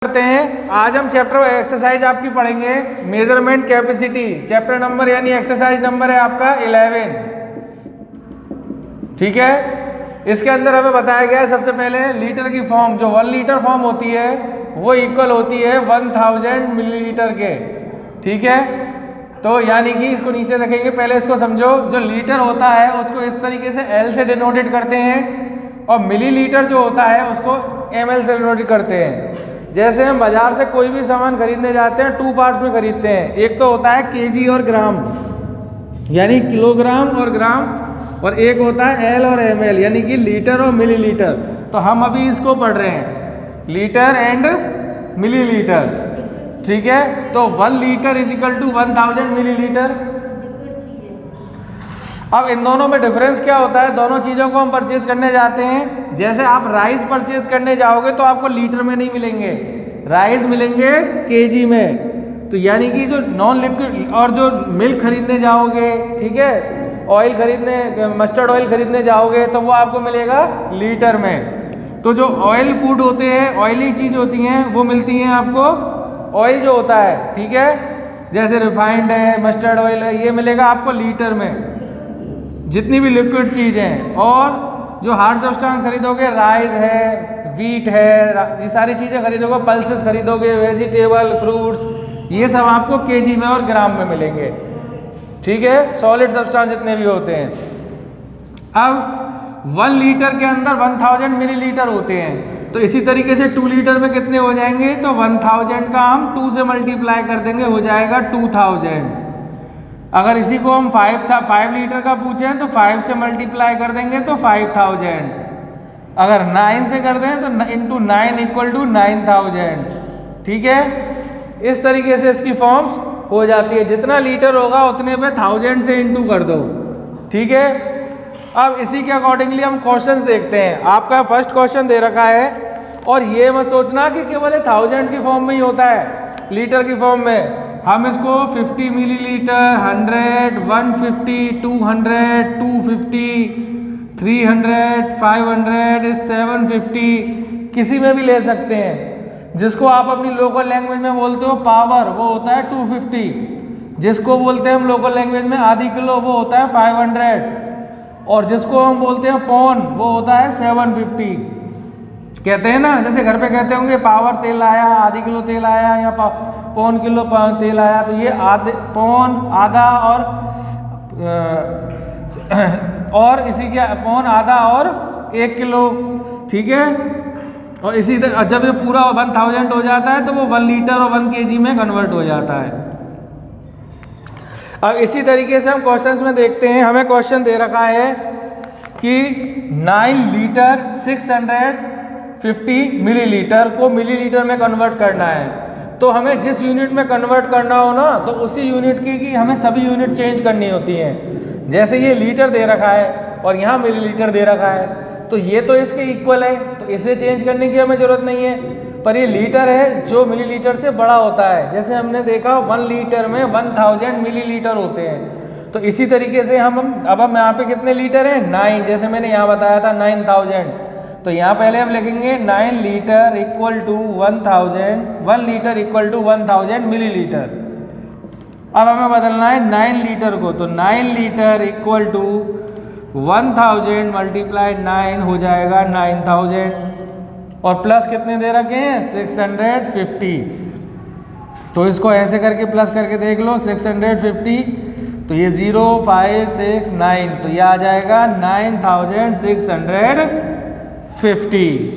करते हैं। आज हम चैप्टर एक्सरसाइज आपकी पढ़ेंगे मेजरमेंट कैपेसिटी। चैप्टर नंबर यानी एक्सरसाइज नंबर है आपका 11। ठीक है, इसके अंदर हमें बताया गया है सबसे पहले लीटर की फॉर्म, जो 1 लीटर फॉर्म होती है वो इक्वल होती है 1000 मिलीलीटर के। ठीक है, तो यानी कि इसको नीचे रखेंगे, पहले इसको समझो। जो लीटर होता है उसको इस तरीके से L से डिनोटेट करते हैं और मिलीलीटर जो होता है उसको ml से डिनोटेट करते हैं। जैसे हम बाजार से कोई भी सामान खरीदने जाते हैं 2 पार्ट्स में खरीदते हैं, एक तो होता है केजी और ग्राम यानी किलोग्राम और ग्राम, और एक होता है एल और ml यानी कि लीटर और मिलीलीटर। तो हम अभी इसको पढ़ रहे हैं लीटर एंड मिलीलीटर। ठीक है, तो 1 litre is equal to 1000 millilitre. अब इन दोनों में डिफरेंस क्या होता है, दोनों चीज़ों को हम परचेज करने जाते हैं। जैसे आप राइस परचेज करने जाओगे तो आपको लीटर में नहीं मिलेंगे, राइस मिलेंगे केजी में। तो यानी कि जो नॉन लिक्विड और जो मिल्क खरीदने जाओगे, ठीक है, ऑयल खरीदने, मस्टर्ड ऑयल खरीदने जाओगे तो वो आपको मिलेगा लीटर में। तो जो ऑयल फूड होते हैं, ऑयली चीज़ होती हैं, वो मिलती हैं आपको, ऑयल जो होता है, ठीक है, जैसे रिफाइंड है, मस्टर्ड ऑयल है, ये मिलेगा आपको लीटर में, जितनी भी लिक्विड चीज़ें। और जो हार्ड सब्सटेंस खरीदोगे, राइस है, वीट है, ये सारी चीज़ें खरीदोगे, पल्सेस खरीदोगे, वेजिटेबल, फ्रूट्स, ये सब आपको केजी में और ग्राम में मिलेंगे। ठीक है, सॉलिड सब्सटेंस जितने भी होते हैं। अब 1 लीटर के अंदर 1000 मिलीलीटर होते हैं, तो इसी तरीके से 2 लीटर में कितने हो जाएंगे, तो 1000 का हम 2 से मल्टीप्लाई कर देंगे, हो जाएगा 2000। अगर इसी को हम 5 लीटर का पूछें तो 5 से मल्टीप्लाई कर देंगे तो 5000। अगर 9 से कर दें तो इंटू 9 इक्वल टू 9000। ठीक है, इस तरीके से इसकी फॉर्म्स हो जाती है। जितना लीटर होगा उतने पे 1000 से इंटू कर दो। ठीक है, अब इसी के अकॉर्डिंगली हम क्वेश्चंस देखते हैं। आपका फर्स्ट क्वेश्चन दे रखा है, और ये मत सोचना कि केवल 1000 की फॉर्म में ही होता है, लीटर की फॉर्म में। हम इसको 50 मिलीलीटर, 100, 150, 200, 250, 300, 500, 750 किसी में भी ले सकते हैं। जिसको आप अपनी लोकल लैंग्वेज में बोलते हो पावर, वो होता है 250। जिसको बोलते हैं हम लोकल लैंग्वेज में आधी किलो, वो होता है 500। और जिसको हम बोलते हैं पौन, वो होता है 750। कहते हैं ना, जैसे घर पे कहते होंगे पावर तेल आया, आधी किलो तेल आया, या पौन किलो तेल आया, तो ये आधे, पौन, आधा और इसी के पौन, आधा और 1 किलो। ठीक है, और इसी तरह जब ये पूरा 1000 हो जाता है तो वो 1 लीटर और 1 केजी में कन्वर्ट हो जाता है। अब इसी तरीके से हम क्वेश्चंस में देखते हैं। हमें क्वेश्चन दे रखा है कि 9 लीटर 650 मिलीलीटर को मिलीलीटर में कन्वर्ट करना है। तो हमें जिस यूनिट में कन्वर्ट करना हो ना, तो उसी यूनिट की हमें सभी यूनिट चेंज करनी होती हैं। जैसे ये लीटर दे रखा है और यहाँ मिलीलीटर दे रखा है, तो ये तो इसके इक्वल है, तो इसे चेंज करने की हमें ज़रूरत नहीं है। पर ये लीटर है जो मिलीलीटर से बड़ा होता है। जैसे हमने देखा 1 लीटर में 1000 मिलीलीटर होते हैं, तो इसी तरीके से अब हम यहाँ पे कितने लीटर हैं, 9। जैसे मैंने यहाँ बताया था 9000, तो यहाँ पहले हम लिखेंगे 9 litre equal to 1000, 1 litre equal to 1000 millilitre. अब हमें बदलना है 9 लीटर को, तो 9 लीटर इक्वल टू 1000 मल्टीप्लाई 9 हो जाएगा 9000, और प्लस कितने दे रखे हैं, 650। तो इसको ऐसे करके प्लस करके देख लो, 650, तो ये 0, 5, 6, 9, तो ये आ जाएगा 9650।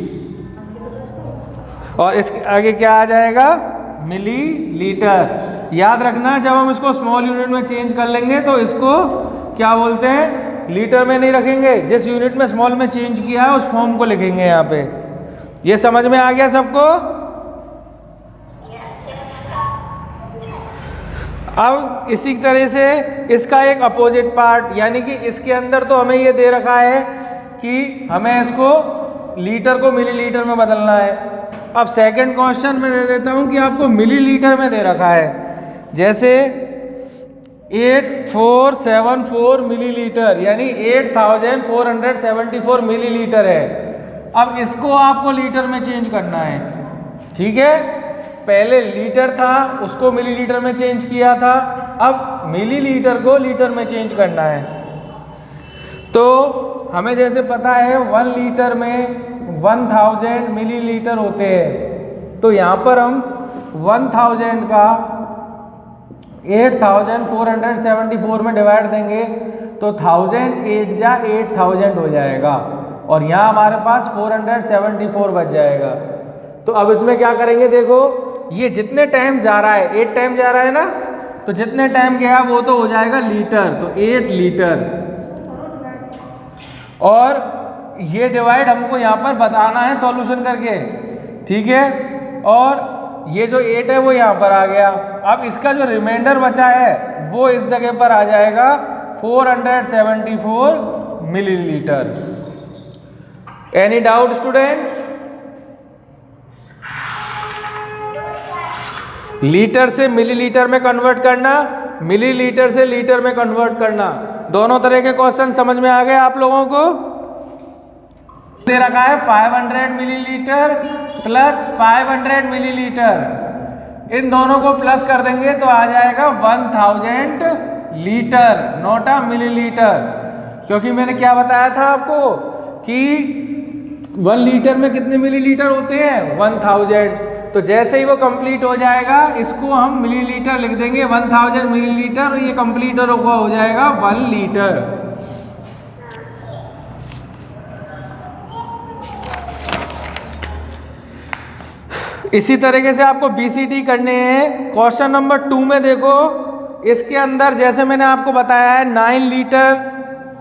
और इसके आगे क्या आ जाएगा, मिलीलीटर। याद रखना, जब हम इसको स्मॉल यूनिट में चेंज कर लेंगे तो इसको क्या बोलते हैं, लीटर में नहीं रखेंगे। जिस यूनिट में स्मॉल में चेंज किया है उस फॉर्म को लिखेंगे यहाँ पे। ये समझ में आ गया सबको? अब इसी तरह से इसका एक अपोजिट पार्ट, यानी कि इसके अंदर तो हमें ये दे रखा है कि हमें इसको लीटर को मिलीलीटर में बदलना है। अब सेकंड क्वेश्चन में दे देता हूँ कि आपको मिलीलीटर में दे रखा है। जैसे 8474 मिलीलीटर यानी 8474 मिलीलीटर है। अब इसको आपको लीटर में चेंज करना है। ठीक है, पहले लीटर था उसको मिलीलीटर में चेंज किया था, अब मिलीलीटर को लीटर में चेंज करना है। तो हमें जैसे पता है 1 लीटर में 1000 मिलीलीटर होते हैं, तो यहाँ पर हम 1000 का 8474 में डिवाइड देंगे तो 1000 8 जा 8000 हो जाएगा और यहाँ हमारे पास 474 बच जाएगा। तो अब इसमें क्या करेंगे, देखो ये जितने टाइम जा रहा है 8 टाइम जा रहा है ना, तो जितने टाइम गया वो तो हो जाएगा लीटर, तो 8 लीटर। और ये डिवाइड हमको यहाँ पर बताना है सॉल्यूशन करके, ठीक है। और ये जो 8 है वो यहाँ पर आ गया। अब इसका जो रिमाइंडर बचा है वो इस जगह पर आ जाएगा 474 millilitre. Any doubt student? Litre से मिलीलीटर में कन्वर्ट करना, मिलीलीटर से लीटर में कन्वर्ट करना, दोनों तरह के क्वेश्चन समझ में आ गए आप लोगों को? दे रखा है 500 मिलीलीटर प्लस 500 मिलीलीटर, इन दोनों को प्लस कर देंगे तो आ जाएगा 1000 लीटर, नॉट अ मिलीलीटर। क्योंकि मैंने क्या बताया था आपको कि 1 लीटर में कितने मिलीलीटर होते हैं, 1000। तो जैसे ही वो कंप्लीट हो जाएगा इसको हम मिलीलीटर लिख देंगे, 1000 मिलीलीटर, और ये कंप्लीट हो जाएगा 1 लीटर। इसी तरीके से आपको BCD करने हैं। क्वेश्चन नंबर 2 में देखो, इसके अंदर जैसे मैंने आपको बताया है 9 लीटर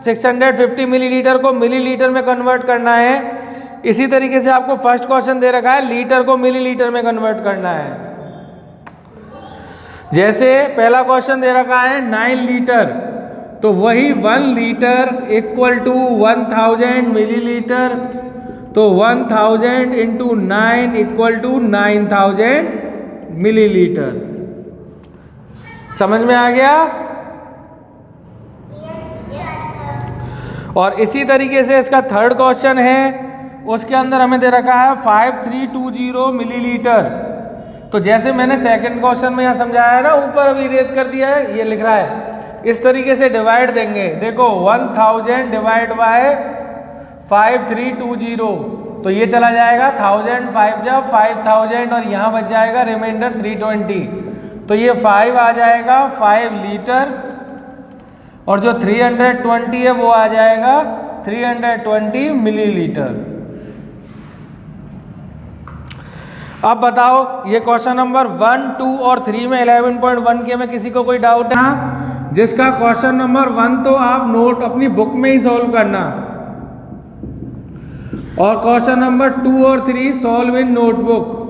650 मिलीलीटर को मिलीलीटर में कन्वर्ट करना है। इसी तरीके से आपको फर्स्ट क्वेश्चन दे रखा है लीटर को मिलीलीटर में कन्वर्ट करना है। जैसे पहला क्वेश्चन दे रखा है 9 लीटर, तो वही 1 लीटर इक्वल टू 1000 मिलीलीटर, तो 1000 इंटू 9 इक्वल टू 9000 मिलीलीटर। समझ में आ गया? और इसी तरीके से इसका थर्ड क्वेश्चन है, उसके अंदर हमें दे रखा है 5320 मिलीलीटर। तो जैसे मैंने सेकंड क्वेश्चन में यहाँ समझाया है ना, ऊपर अभी इरेज कर दिया है, ये लिख रहा है, इस तरीके से डिवाइड देंगे। देखो 1000 डिवाइड बाय 5320, तो ये चला जाएगा 1000 5 जब 5000 और यहाँ बच जाएगा रिमाइंडर 320, तो ये 5 आ जाएगा 5 लीटर, और जो 320 है वो आ जाएगा 320 मिलीलीटर। अब बताओ ये क्वेश्चन नंबर 1, 2 और 3 में 11.1 के में किसी को कोई डाउट है? जिसका क्वेश्चन नंबर 1 तो आप नोट अपनी बुक में ही सॉल्व करना, और क्वेश्चन नंबर 2 और 3 सॉल्व इन नोटबुक।